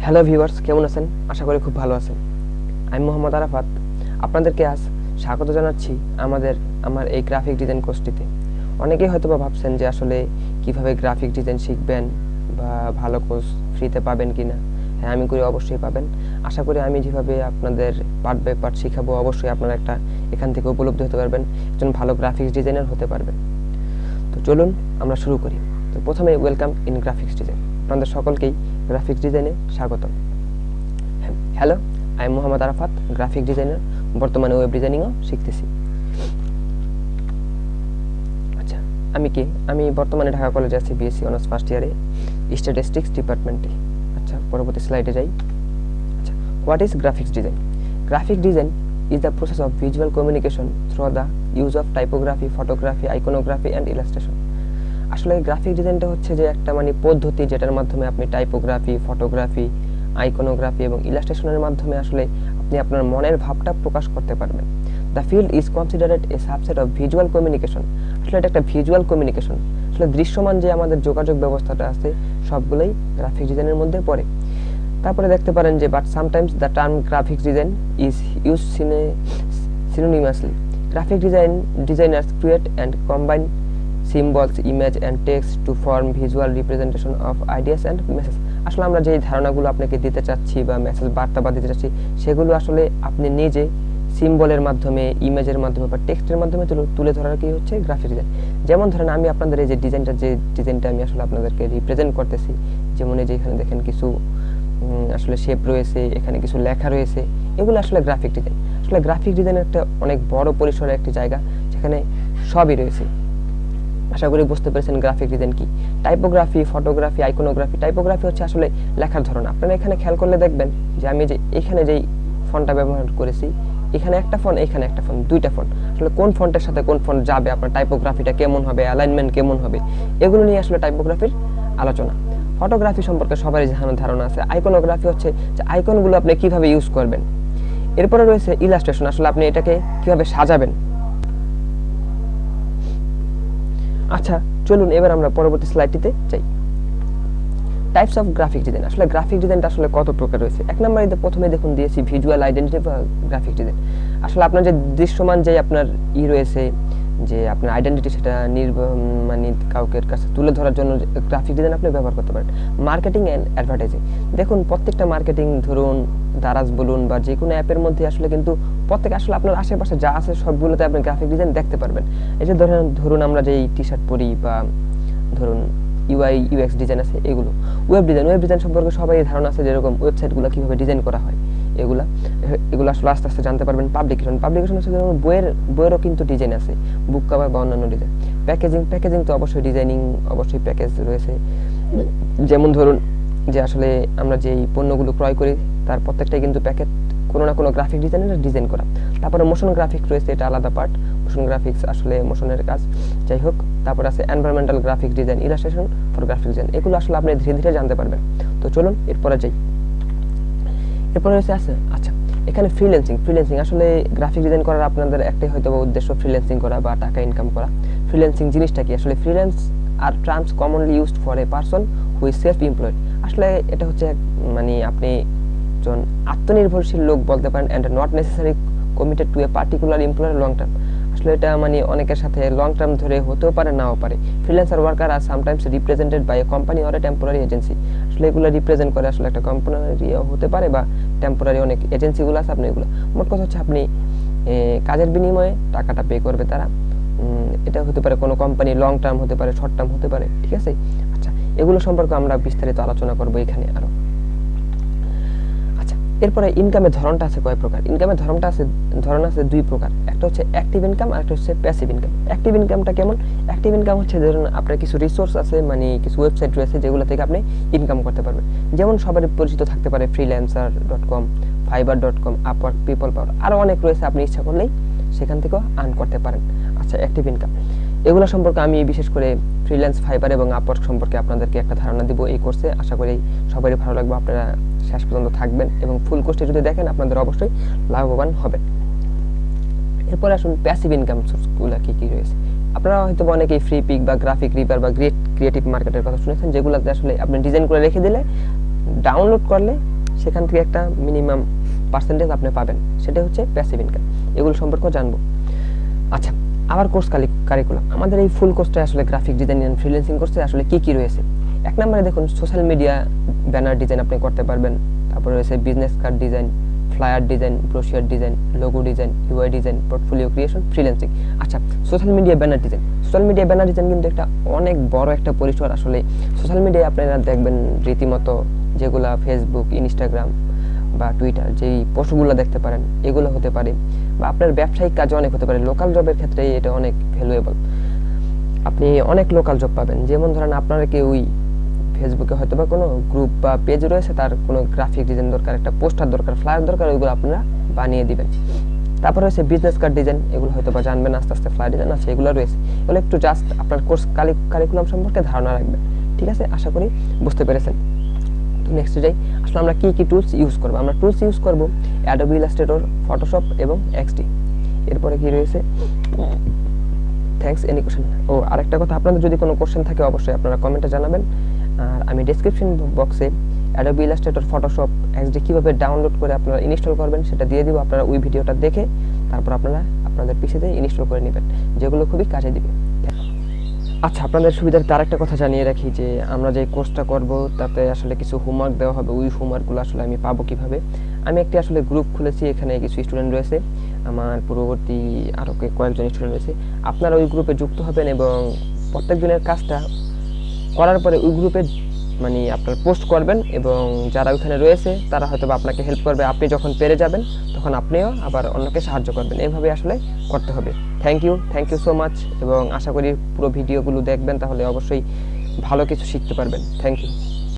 Hello viewers, কেমন আছেন? আশা করি খুব ভালো আছেন। আমি মোহাম্মদ আরাফাত। আপনাদেরকে আজ স্বাগত জানাচ্ছি আমার এই গ্রাফিক ডিজাইন কোর্সটিতে। অনেকেই হয়তো ভাবছেন যে আসলে কিভাবে গ্রাফিক ডিজাইন শিখবেন বা ভালো কোর্স ফ্রিতে পাবেন কিনা। হ্যাঁ, আমি করি অবশ্যই পাবেন। আশা করি আমি যেভাবে আপনাদের পার্ট বাই পার্ট শেখাবো, অবশ্যই আপনারা এখান থেকে উপলব্ধি হতে পারবেন, একজন ভালো গ্রাফিক্স ডিজাইনার হতে পারবেন। তো চলুন আমরা শুরু করি। তো প্রথমে ওয়েলকাম ইন গ্রাফিক্স ডিজাইন। আপনাদের সকলকেই গ্রাফিক্স ডিজাইনে স্বাগতম। Hello, I am Mohammad Arafat, graphic designer. বর্তমানে ওয়েব ডিজাইনিংও শিখতেছি। আচ্ছা, আমি বর্তমানে ঢাকা কলেজে আছি, বিএসসি অনার্স ফার্স্ট ইয়ারে, স্ট্যাটিস্টিক্স ডিপার্টমেন্টে। আচ্ছা, পরবর্তী স্লাইডে যাই। আচ্ছা, what is graphics design? Graphic design is the process of visual communication through the use of typography, photography, iconography and illustration. আসলে গ্রাফিক ডিজাইনটা হচ্ছে যে একটা পদ্ধতি, যেটার মাধ্যমে আপনি টাইপোগ্রাফি, ফটোগ্রাফি, আইকনোগ্রাফি এবং ইলাস্ট্রেশনের মাধ্যমে আসলে আপনি আপনার মনের ভাবটা প্রকাশ করতে পারবেন। The field is considered A subset of visual communication. আসলে এটা একটা ভিজুয়াল কমিউনিকেশন। আসলে দৃশ্যমান যে আমাদের যোগাযোগ ব্যবস্থাটা আছে, সবগুলোই গ্রাফিক ডিজাইনের মধ্যে পড়ে। তারপরে দেখতে পারেন যে but sometimes the term graphics design is use synonymously. Graphic designers create and combine symbols, image and text to form visual representation of ideas and messages. আসলে আমরা যে ধারণাগুলো আপনাকে দিতে চাচ্ছি বা মেসেজ বার্তা দিতে চাচ্ছি, সেগুলো আসলে আপনি নিজে সিম্বলের মাধ্যমে, ইমেজের মাধ্যমে বা টেক্সটের মাধ্যমে তুলে ধরার কি হচ্ছে গ্রাফিক ডিজাইন। যেমন ধরেন আমি আপনাদের এই যে ডিজাইনটা আমি আসলে আপনাদেরকে রিপ্রেজেন্ট করতেছি, যেমন এই যে এখানে দেখেন কিছু আসলে শেপ রয়েছে, এখানে কিছু লেখা রয়েছে, এগুলো আসলে গ্রাফিক ডিজাইন। আসলে গ্রাফিক ডিজাইনের একটা অনেক বড় পরিসরের একটি জায়গা, যেখানে সবই রয়েছে। আশা করি বুঝতে পেরেছেন গ্রাফিক ডিজাইন কি। Typography, photography, iconography. টাইপোগ্রাফি হচ্ছে আসলে লেখার ধরন। আপনারা এখানে খেয়াল করলে দেখবেন যে আমি যে এখানে যেই ফন্টটা ব্যবহার করেছি, এখানে একটা ফন্ট, এখানে একটা ফন্ট, দুইটা ফন্ট। আসলে কোন ফন্টের সাথে কোন ফন্ট যাবে, আপনার টাইপোগ্রাফিটা কেমন হবে, অ্যালাইনমেন্ট কেমন হবে, এগুলো নিয়ে আসলে টাইপোগ্রাফির আলোচনা। ফটোগ্রাফি সম্পর্কে সবারই ধারণা আছে। আইকনোগ্রাফি হচ্ছে যে আইকনগুলো আপনি কিভাবে ইউজ করবেন। এরপরে রয়েছে ইলাস্ট্রেশন, আসলে আপনি এটাকে কিভাবে সাজাবেন। আচ্ছা, চলুন এবার আমরা পরবর্তী স্লাইডটিতে যাই। Types of graphic design. আসলে গ্রাফিক ডিজাইনটা আসলে কত প্রকার রয়েছে। এক নম্বরে প্রথমে দেখুন দিয়েছি ভিজুয়াল আইডেন্টিটি বা গ্রাফিক ডিজাইন। আসলে আপনার যে দৃশ্যমান যে আপনার রয়েছে, যে আপনার আইডেন্টিটি, সেটা কাউকে কাছে তুলে ধরার জন্য গ্রাফিক ডিজাইন আপনি ব্যবহার করতে পারেন। Marketing and advertising. দেখুন প্রত্যেকটা মার্কেটিং, ধরুন দারাজ বলুন বা যে কোনো অ্যাপের মধ্যে আসলে কিন্তু প্রত্যেক আসলে আপনার আশেপাশে যা আছে সবগুলোতে আপনি গ্রাফিক ডিজাইন দেখতে পারবেন। এই যে ধরুন আমরা যেই টি শার্ট পরি বা ধরুন ইউআই ইউএক্স ডিজাইন আছে, এগুলো। ওয়েব ডিজাইন সম্পর্কে সবাই ধারণা আছে, যেরকম ওয়েবসাইটগুলো কীভাবে ডিজাইন করা হয়, এগুলো আসলে আস্তে আস্তে জানতে পারবেন। পাবলিকেশন হচ্ছে যেমন বইয়েরও কিন্তু ডিজাইন আছে, বুক কভার বা অন্যান্য ডিজাইন। প্যাকেজিং তো অবশ্যই ডিজাইনিং, অবশ্যই প্যাকেজ রয়েছে। যেমন ধরুন যে আসলে আমরা যেই পণ্যগুলো ক্রয় করি, তার প্রত্যেকটাই কিন্তু প্যাকেট কোনো না কোনো গ্রাফিক ডিজাইনের ডিজাইন করা। তারপরে মোশন গ্রাফিক্স রয়েছে, এটা আলাদা পার্ট। মোশন গ্রাফিক্স আসলে মোশনের কাজ, যাই হোক। তারপর আছে environmental graphics design, illustration for graphic design. এগুলো আসলে আপনি ধীরে ধীরে জানতে পারবেন। তো চলুন এরপরে যাই। এরপরে আছে আচ্ছা, এখানে ফ্রিল্যান্সিং। আসলে গ্রাফিক ডিজাইন করার আপনাদের একটাই হয়তো উদ্দেশ্য ফ্রিল্যান্সিং করা বা টাকা ইনকাম করা। ফ্রিল্যান্সিং জিনিসটা কি? আসলে freelance are terms commonly used for a person who is self employed. আসলে এটা হচ্ছে আপনি একজন আত্মনির্ভরশীল লোক বলতে পারেন, and not necessary committed to a particular employer long term. আসলে এটা অনেকের সাথে লং টার্ম ধরে হতেও পারে, নাও পারে। Freelancer worker are sometimes represented by a company or a temporary agency. আসলে এগুলো রিপ্রেজেন্ট করে আসলে একটা কোম্পানি হতে পারে বা টেম্পোরারি অনেক এজেন্সিগুলো আছে। আপনি এগুলো মোট কথা হচ্ছে আপনি কাজের বিনিময়ে টাকাটা পে করবে তারা। এটা হতে পারে কোনো কোম্পানি, লং টার্ম হতে পারে, শর্ট টার্ম হতে পারে, ঠিক আছে। আচ্ছা, এগুলো সম্পর্কে আমরা বিস্তারিত আলোচনা করবো এখানে আরো। এরপরে ইনকামের ধরনটা আছে কয় প্রকার। ইনকামের ধরন আছে দুই প্রকার। একটা হচ্ছে অ্যাক্টিভ ইনকাম আর একটা হচ্ছে প্যাসিভ ইনকাম। অ্যাক্টিভ ইনকামটা কেমন? অ্যাক্টিভ ইনকাম হচ্ছে ধরুন আপনার কিছু রিসোর্স আছে, কিছু ওয়েবসাইট রয়েছে যেগুলো থেকে আপনি ইনকাম করতে পারবেন। যেমন সবারই পরিচিত থাকতে পারে freelancer.com, fiverr.com, আপওয়ার্ক, পিপল পাওয়ার, আরও অনেক রয়েছে। আপনি ইচ্ছা করলেই সেখান থেকেও আর্ন করতে পারেন। আচ্ছা, অ্যাক্টিভ ইনকাম এগুলো সম্পর্কে আমি বিশেষ করে ফ্রিল্যান্স, ফাইবার এবং আপওয়ার্ক সম্পর্কে আপনাদেরকে একটা ধারণা দিব এই কোর্সে। আশা করি সবারই ভালো লাগবে, আপনারা শেষ পর্যন্ত থাকবেন এবং ফুল কোর্সটি যদি দেখেন আপনাদের অবশ্যই লাভবান হবেন। এরপরে আসুন প্যাসিভ ইনকাম সোর্সগুলো কী কী রয়েছে। আপনারা হয়তো অনেকেই ফ্রি পিক বা গ্রাফিক রিপার বা ক্রিয়েটিভ মার্কেটের কথা শুনেছেন, যেগুলোতে আসলে আপনি ডিজাইন করে রেখে দিলে ডাউনলোড করলে সেখান থেকে একটা মিনিমাম পার্সেন্টেজ আপনি পাবেন, সেটা হচ্ছে প্যাসিভ ইনকাম। এগুলো সম্পর্কে জানবো। আচ্ছা, আবার কোর্স কারিকুলাম। আমাদের এই ফুল কোর্সটা আসলে গ্রাফিক ডিজাইন এন্ড ফ্রিল্যান্সিং কোর্সে আসলে কি কি রয়েছে। এক নম্বরে দেখুন সোশ্যাল মিডিয়া ব্যানার ডিজাইন আপনি করতে পারবেন। তারপরে রয়েছে business card design, flyer design, brochure design, logo design, UI design, portfolio creation, freelancing. আচ্ছা, social media banner design. Social media banner design কিন্তু একটা অনেক বড় একটা পরিসর। আসলে সোশ্যাল মিডিয়ায় আপনারা দেখবেন রীতিমতো যেগুলা ফেসবুক, ইনস্টাগ্রাম বা টুইটার, যেই পোস্টগুলো দেখতে পারেন এগুলো হতে পারে, বা আপনার ব্যবসায়িক কাজে অনেক হতে পারে। লোকাল জবের ক্ষেত্রে এটা অনেক ভ্যালুয়েবল, আপনি অনেক লোকাল জব পাবেন। যেমন ধরেন আপনার কেউই ফেসবুকে হয়তো বা কোনো গ্রুপ বা পেজ রয়েছে, তার কোনো গ্রাফিক ডিজাইন দরকার, একটা পোস্টার দরকার, ফ্লায়ার দরকার, ওইগুলো আপনারা বানিয়ে দিবেন। তারপর রয়েছে বিজনেস কার্ড ডিজাইন, এগুলো হয়তো বা জানবেন আস্তে আস্তে। ফ্লায়ার ডিজাইন আছে, এগুলো রয়েছে। এগুলো একটু জাস্ট আপনার কোর্স কারিকুলাম সম্পর্কে ধারণা রাখবেন। ঠিক আছে, আশা করি বুঝতে পেরেছেন। তো নেক্সট যাই, আসলে আমরা কি কি টুলস ইউজ করবো। আমরা টুলস ইউজ করবো অ্যাডোবি ইলাস্ট্রেটর, ফটোশপ এবং এক্সডি। এরপরে কি রয়েছে, থ্যাঙ্কস। Any question? ও আরেকটা কথা, আপনাদের যদি কোনো কোশ্চেন থাকে অবশ্যই আপনারা কমেন্টে জানাবেন। আর আমি ডেসক্রিপশন বক্সে অ্যাডোবি ইলাস্ট্রেটর, ফটোশপ, এক্সডি কীভাবে ডাউনলোড করে আপনারা ইনস্টল করবেন সেটা দিয়ে দিব। আপনারা ওই ভিডিওটা দেখে তারপর আপনারা আপনাদের পিসিতে ইনস্টল করে নেবেন, যেগুলো খুবই কাজে দিবে। আচ্ছা, আপনাদের সুবিধার তার একটা কথা জানিয়ে রাখি যে আমরা যে কোর্সটা করব তাতে আসলে কিছু হোমওয়ার্ক দেওয়া হবে। ওই হোমওয়ার্কগুলো আসলে আমি পাবো কিভাবে। আমি একটি আসলে গ্রুপ খুলেছি, এখানে কিছু স্টুডেন্ট রয়েছে, আমার পূর্ববর্তী আরও কয়েকজন স্টুডেন্ট রয়েছে। আপনারা ওই গ্রুপে যুক্ত হবেন এবং প্রত্যেক দিনের কাজটা করার পরে ওই গ্রুপে মানে আপনার পোস্ট করবেন, এবং যারা ওইখানে রয়েছে তারা হয়তো বা আপনাকে হেল্প করবে। আপনি যখন পেরে যাবেন তখন আপনিও আবার অন্যকে সাহায্য করবেন। এইভাবে আসলে করতে হবে। থ্যাংক ইউ সো মাচ, এবং আশা করি পুরো ভিডিওগুলো দেখবেন, তাহলে অবশ্যই ভালো কিছু শিখতে পারবেন। Thank you.